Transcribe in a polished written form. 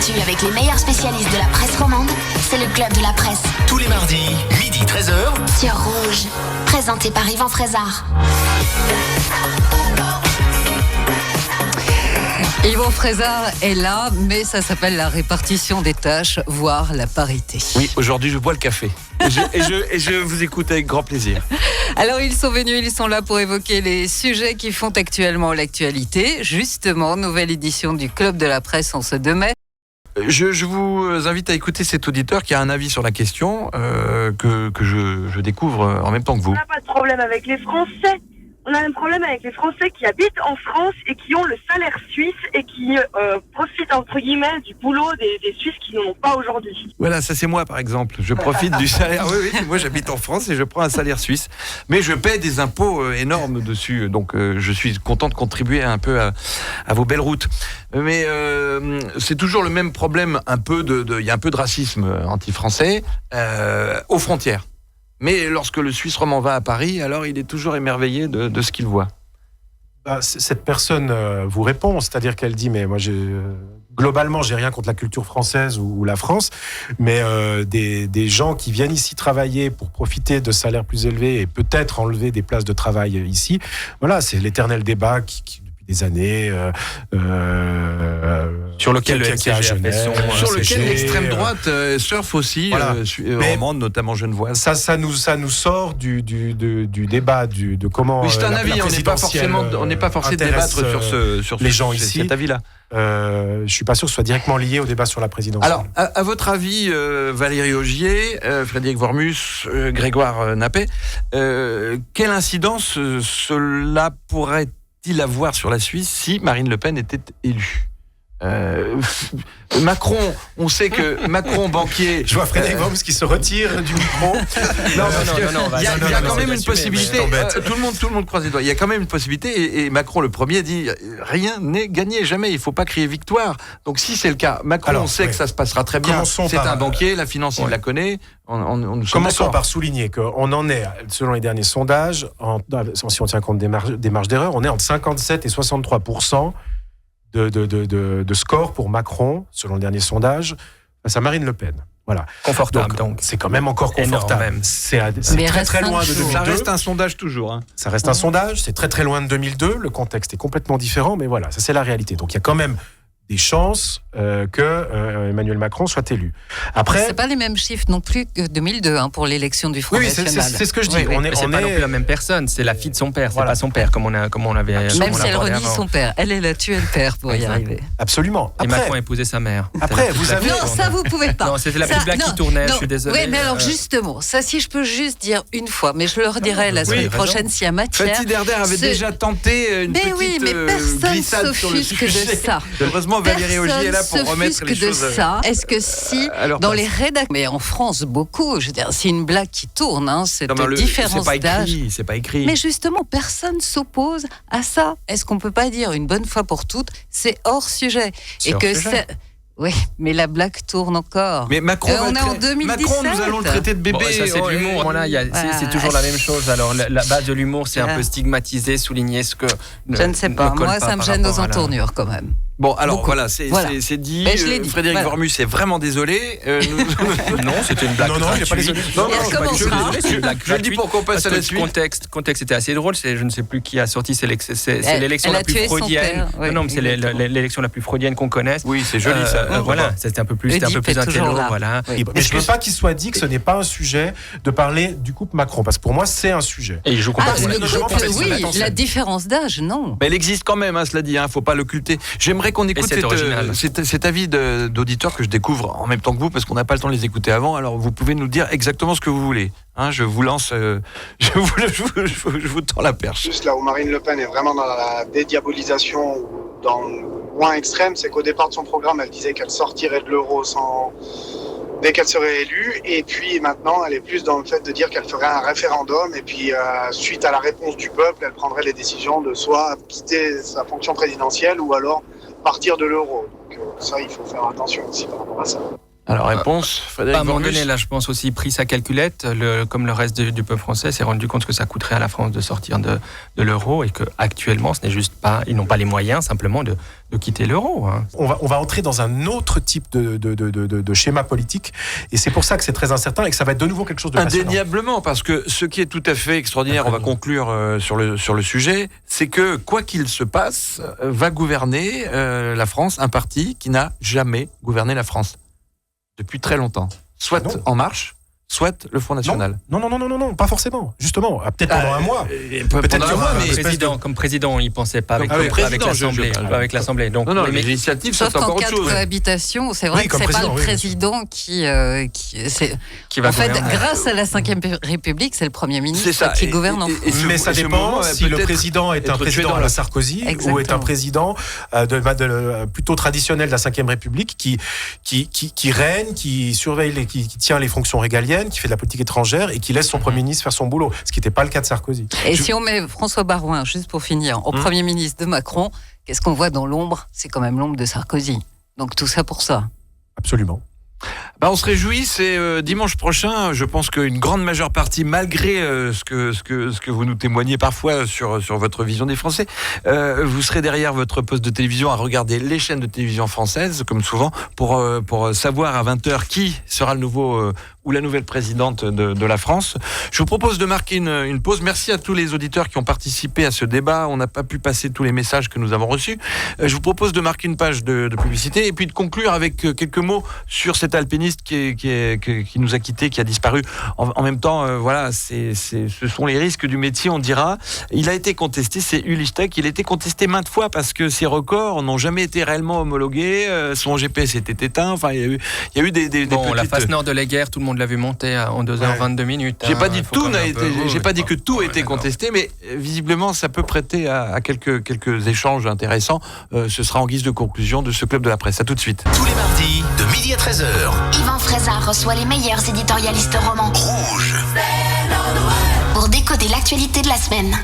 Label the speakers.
Speaker 1: l'actu avec les meilleurs spécialistes de la presse romande, c'est le Club de la Presse.
Speaker 2: Tous les mardis, midi 13h.
Speaker 1: Sur Rouge. Présenté par Yvan Frézard.
Speaker 3: Yvan Frézard est là, mais ça s'appelle la répartition des tâches, voire la parité.
Speaker 4: Oui, aujourd'hui je bois le café. Et je vous écoute avec grand plaisir.
Speaker 3: Alors ils sont venus, ils sont là pour évoquer les sujets qui font actuellement l'actualité. Justement, nouvelle édition du Club de la Presse en ce 2 mai.
Speaker 4: Je vous invite à écouter cet auditeur qui a un avis sur la question que je découvre en même temps que vous.
Speaker 5: On n'a pas de problème avec les Français. On a un problème avec les Français qui habitent en France et qui ont le salaire suisse et qui profitent entre guillemets du boulot des Suisses qui n'en ont pas aujourd'hui.
Speaker 4: Voilà, ça c'est moi par exemple. Je profite du salaire. Oui, moi j'habite en France et je prends un salaire suisse. Mais je paie des impôts énormes dessus. Donc je suis content de contribuer un peu à vos belles routes. Mais c'est toujours le même problème, il y a un peu de racisme anti-français aux frontières. Mais lorsque le Suisse romand va à Paris, alors il est toujours émerveillé de ce qu'il voit.
Speaker 6: Cette personne vous répond, c'est-à-dire qu'elle dit, mais moi, globalement, j'ai rien contre la culture française ou la France, mais des gens qui viennent ici travailler pour profiter de salaires plus élevés et peut-être enlever des places de travail ici, voilà, c'est l'éternel débat qui depuis des années...
Speaker 7: sur lequel
Speaker 4: sur lequel l'extrême droite surfe aussi,
Speaker 6: voilà.
Speaker 4: Romande, notamment genevoise.
Speaker 6: Ça nous sort du débat de comment.
Speaker 4: Oui, c'est un avis. On n'est pas forcé de débattre sur
Speaker 6: les gens ici.
Speaker 4: Cet avis-là.
Speaker 6: Je suis pas sûr que ce soit directement lié au débat sur la présidentielle.
Speaker 4: Alors, à votre avis, Valérie Augier, Frédéric Wormus, Grégoire Nappet, quelle incidence cela pourrait-il avoir sur la Suisse si Marine Le Pen était élue? Macron, on sait que Macron banquier.
Speaker 6: Je vois Frédéric Wormus qui se retire du micro.
Speaker 4: Il y a quand même une possibilité. Tout le monde croise les doigts. Il y a quand même une possibilité. Et Macron le premier dit rien n'est gagné, jamais. Il faut pas crier victoire. Donc si c'est le cas, Macron, on sait que ça se passera très bien. C'est un banquier, la finance il la connaît.
Speaker 6: Commençons par souligner qu'on en est, selon les derniers sondages, si on tient compte des marges d'erreur, on est entre 57 et 63% de score pour Macron, selon le dernier sondage, face à Marine Le Pen. Voilà.
Speaker 7: Confortable, donc.
Speaker 6: C'est quand même encore confortable.
Speaker 7: Énorme.
Speaker 6: C'est très loin de 2002.
Speaker 4: Ça reste un sondage toujours. Hein.
Speaker 6: Ça reste un sondage, c'est très loin de 2002. Le contexte est complètement différent, mais voilà, ça c'est la réalité. Donc il y a quand même des chances que Emmanuel Macron soit élu. Après,
Speaker 3: c'est pas les mêmes chiffres non plus que 2002 pour l'élection du Front National.
Speaker 6: C'est ce que je dis.
Speaker 7: On est pas non plus la même personne. C'est la fille de son père. C'est pas son père comme on avait.
Speaker 3: Même si elle renie son père, elle est tué le père pour y arriver.
Speaker 6: Absolument.
Speaker 7: Et Macron a épousé sa mère.
Speaker 6: Après, vous avez.
Speaker 3: Non, ça vous pouvez pas.
Speaker 7: Non, c'était la petite blague qui tournait. Je suis désolé.
Speaker 3: Oui, mais alors justement, ça, si je peux juste dire une fois, mais je le redirai la semaine prochaine s'il y a matière.
Speaker 4: Fatih Derder avait déjà tenté une petite glissade sur le sujet.
Speaker 3: De ça.
Speaker 4: Heureusement, Valérie Augier est là pour remettre les choses.
Speaker 3: Ça. Est-ce que si, dans les rédactions, mais en France, beaucoup, je veux dire, c'est une blague qui tourne, cette différence d'âge.
Speaker 4: C'est pas écrit.
Speaker 3: Mais justement, personne s'oppose à ça. Est-ce qu'on peut pas dire une bonne fois pour toutes, c'est hors sujet. Oui, mais la blague tourne encore.
Speaker 4: Mais Macron,
Speaker 3: on est en 2017.
Speaker 4: Macron, nous allons le traiter de bébé.
Speaker 7: Ça, c'est de l'humour. Voilà, c'est toujours la même chose. Alors, la base de l'humour, c'est un peu stigmatiser, souligner ce que.
Speaker 3: Je ne sais pas. Moi, ça me gêne aux entournures quand même.
Speaker 4: Bon, alors voilà, c'est dit. Frédéric Wormus est vraiment désolé.
Speaker 7: Non, c'était une blague.
Speaker 6: Non, il n'est pas désolé.
Speaker 4: Je le dis pour qu'on passe à la suite.
Speaker 7: Le contexte était assez drôle. Je ne sais plus qui a sorti. C'est l'élection la plus freudienne. Non, mais c'est l'élection la plus freudienne qu'on connaisse.
Speaker 4: Oui, c'est joli ça.
Speaker 7: Voilà, c'était un peu plus intello. Voilà.
Speaker 6: Mais je ne veux pas qu'il soit dit que ce n'est pas un sujet de parler du couple Macron, parce que pour moi, c'est un sujet.
Speaker 7: Et je comprends.
Speaker 3: Oui, la différence d'âge, non.
Speaker 4: Mais elle existe quand même, cela dit. Faut pas l'occulter. J'aimerais qu'on écoute cet avis d'auditeur que je découvre en même temps que vous, parce qu'on n'a pas le temps de les écouter avant. Alors vous pouvez nous dire exactement ce que vous voulez. Je vous lance, je vous tends la perche.
Speaker 8: Juste là où Marine Le Pen est vraiment dans la dédiabolisation, dans le point extrême, c'est qu'au départ de son programme, elle disait qu'elle sortirait de l'euro dès qu'elle serait élue, et puis maintenant elle est plus dans le fait de dire qu'elle ferait un référendum, et puis suite à la réponse du peuple, elle prendrait les décisions de soit quitter sa fonction présidentielle ou alors partir de l'euro. Donc ça, il faut faire attention aussi par rapport à ça.
Speaker 4: Alors, réponse, Frédéric
Speaker 7: À un moment
Speaker 4: Vorbus.
Speaker 7: donné, là, je pense aussi, pris sa calculette, comme le reste du peuple français, s'est rendu compte que ça coûterait à la France de sortir de l'euro et qu'actuellement, ce n'est juste pas, ils n'ont pas les moyens simplement de quitter l'euro. Hein.
Speaker 6: On va entrer dans un autre type de schéma politique, et c'est pour ça que c'est très incertain et que ça va être de nouveau quelque chose de passionnant.
Speaker 4: Indéniablement, parce que ce qui est tout à fait extraordinaire, on va conclure sur le sujet, c'est que quoi qu'il se passe, va gouverner la France un parti qui n'a jamais gouverné la France depuis très longtemps. Soit En Marche, soit le Front National.
Speaker 6: Non, pas forcément. Justement, peut-être pendant un mois.
Speaker 4: Peut-être
Speaker 6: un mois, mais
Speaker 7: Comme président, il ne pensait pas avec l'Assemblée. Donc,
Speaker 4: non, les initiatives,
Speaker 3: sauf
Speaker 4: c'est encore
Speaker 3: qu'en
Speaker 4: autre
Speaker 3: cas de
Speaker 4: chose.
Speaker 3: cohabitation, c'est vrai que c'est pas le président qui
Speaker 7: va
Speaker 3: en fait,
Speaker 7: gouverner.
Speaker 3: grâce à la Ve République, c'est le Premier ministre qui gouverne en France.
Speaker 6: Mais ça dépend si le président est un président à la Sarkozy ou est un président plutôt traditionnel de la Ve République qui règne, qui surveille, qui tient les fonctions régaliennes, qui fait de la politique étrangère et qui laisse son Premier ministre faire son boulot, ce qui n'était pas le cas de Sarkozy.
Speaker 3: Et si on met François Baroin, juste pour finir, au Premier ministre de Macron, qu'est-ce qu'on voit dans l'ombre ? C'est quand même l'ombre de Sarkozy. Donc tout ça pour ça.
Speaker 6: Absolument.
Speaker 4: On se réjouit, c'est dimanche prochain. Je pense qu'une grande majeure partie, malgré ce que vous nous témoignez parfois sur votre vision des Français, vous serez derrière votre poste de télévision à regarder les chaînes de télévision françaises, comme souvent, pour savoir à 20h qui sera le nouveau ou la nouvelle présidente de la France. Je vous propose de marquer une pause. Merci à tous les auditeurs qui ont participé à ce débat. On n'a pas pu passer tous les messages que nous avons reçus. Je vous propose de marquer une page de publicité et puis de conclure avec quelques mots sur cet alpiniste qui nous a quittés, qui a disparu. En même temps, voilà, ce sont les risques du métier, on dira. Il a été contesté, c'est Ulysse Tech. Il a été contesté maintes fois parce que ses records n'ont jamais été réellement homologués. Son GPS était éteint. Enfin, il y a eu des petites...
Speaker 7: La face nord de la guerre, tout le monde l'a vu monter en 2h22 minutes.
Speaker 4: J'ai pas dit que tout a été contesté, mais visiblement, ça peut prêter à quelques échanges intéressants. Ce sera en guise de conclusion de ce Club de la Presse. À tout de suite.
Speaker 2: Tous les mardis, de midi à 13h.
Speaker 1: Yvan Fraissard reçoit les meilleurs éditorialistes romans
Speaker 2: Rouge.
Speaker 1: pour décoder l'actualité de la semaine.